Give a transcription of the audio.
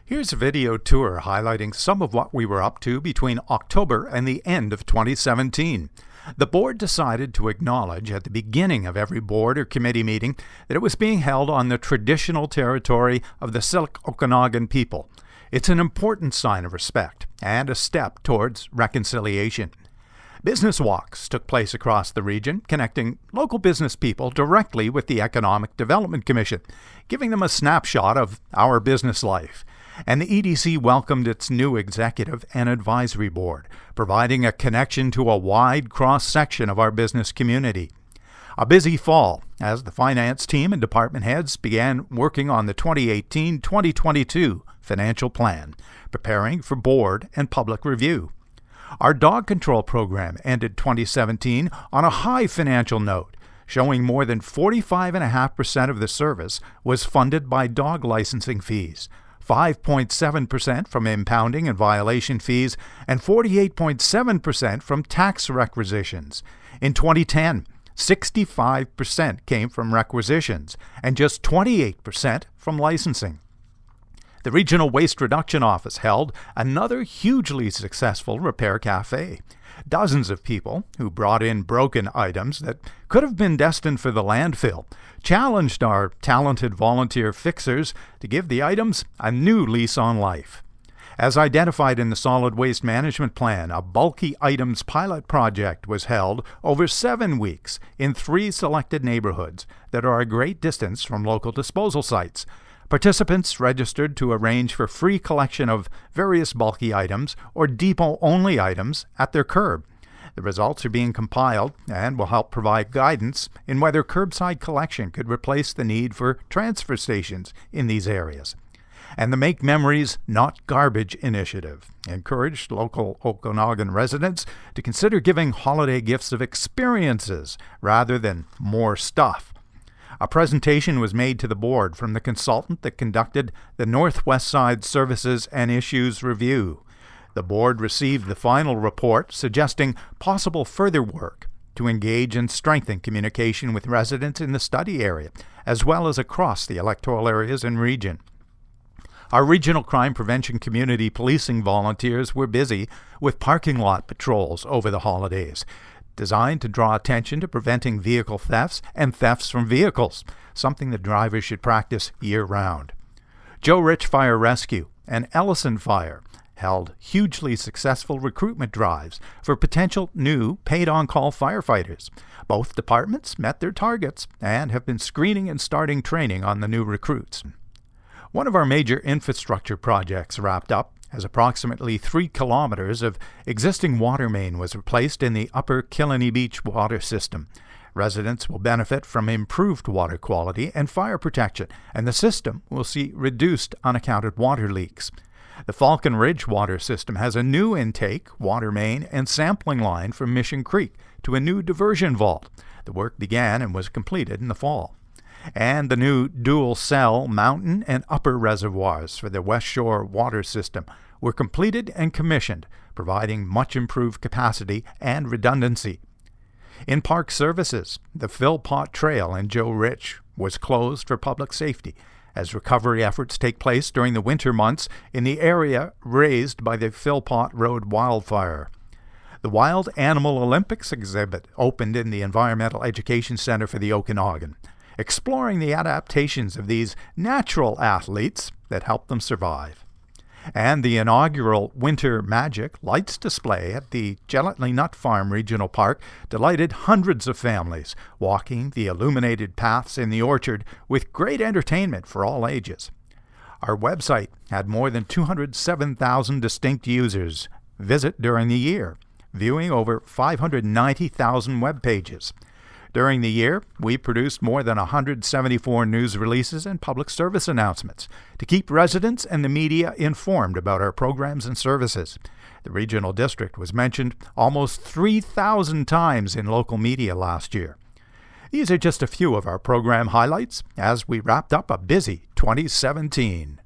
Here's a video tour highlighting some of what we were up to between October and the end of 2017. The board decided to acknowledge at the beginning of every board or committee meeting that it was being held on the traditional territory of the sylix Okanagan people. It's an important sign of respect and a step towards reconciliation. Business walks took place across the region, connecting local business people directly with the Economic Development Commission, giving them a snapshot of our business life. And the EDC welcomed its new executive and advisory board, providing a connection to a wide cross-section of our business community. A busy fall as the finance team and department heads began working on the 2018-2022 financial plan, preparing for board and public review. Our dog control program ended 2017 on a high financial note, showing more than 45.5% of the service was funded by dog licensing fees, 5.7% from impounding and violation fees, and 48.7% from tax requisitions. In 2010, 65% came from requisitions and just 28% from licensing. The Regional Waste Reduction Office held another hugely successful repair cafe. Dozens of people who brought in broken items that could have been destined for the landfill challenged our talented volunteer fixers to give the items a new lease on life. As identified in the Solid Waste Management Plan, a bulky items pilot project was held over 7 weeks in 3 selected neighborhoods that are a great distance from local disposal sites. Participants registered to arrange for free collection of various bulky items or depot-only items at their curb. The results are being compiled and will help provide guidance in whether curbside collection could replace the need for transfer stations in these areas. And the Make Memories, Not Garbage initiative encouraged local Okanagan residents to consider giving holiday gifts of experiences rather than more stuff. A presentation was made to the board from the consultant that conducted the Northwest Side Services and Issues Review. The board received the final report suggesting possible further work to engage and strengthen communication with residents in the study area, as well as across the electoral areas and region. Our regional crime prevention community policing volunteers were busy with parking lot patrols over the holidays, designed to draw attention to preventing vehicle thefts and thefts from vehicles, something that drivers should practice year-round. Joe Rich Fire Rescue and Ellison Fire held hugely successful recruitment drives for potential new paid-on-call firefighters. Both departments met their targets and have been screening and starting training on the new recruits. One of our major infrastructure projects wrapped up as approximately 3 kilometers of existing water main was replaced in the Upper Killany Beach water system. Residents will benefit from improved water quality and fire protection, and the system will see reduced unaccounted water leaks. The Falcon Ridge water system has a new intake, water main, and sampling line from Mission Creek to a new diversion vault. The work began and was completed in the fall. And the new dual-cell mountain and upper reservoirs for the West Shore water system were completed and commissioned, providing much improved capacity and redundancy. In park services, the Philpott Trail in Joe Rich was closed for public safety as recovery efforts take place during the winter months in the area razed by the Philpott Road wildfire. The Wild Animal Olympics exhibit opened in the Environmental Education Center for the Okanagan, exploring the adaptations of these natural athletes that help them survive. And the inaugural Winter Magic Lights display at the Gelatly Nut Farm Regional Park delighted hundreds of families, walking the illuminated paths in the orchard with great entertainment for all ages. Our website had more than 207,000 distinct users visit during the year, viewing over 590,000 web pages. During the year, we produced more than 174 news releases and public service announcements to keep residents and the media informed about our programs and services. The regional district was mentioned almost 3,000 times in local media last year. These are just a few of our program highlights as we wrapped up a busy 2017.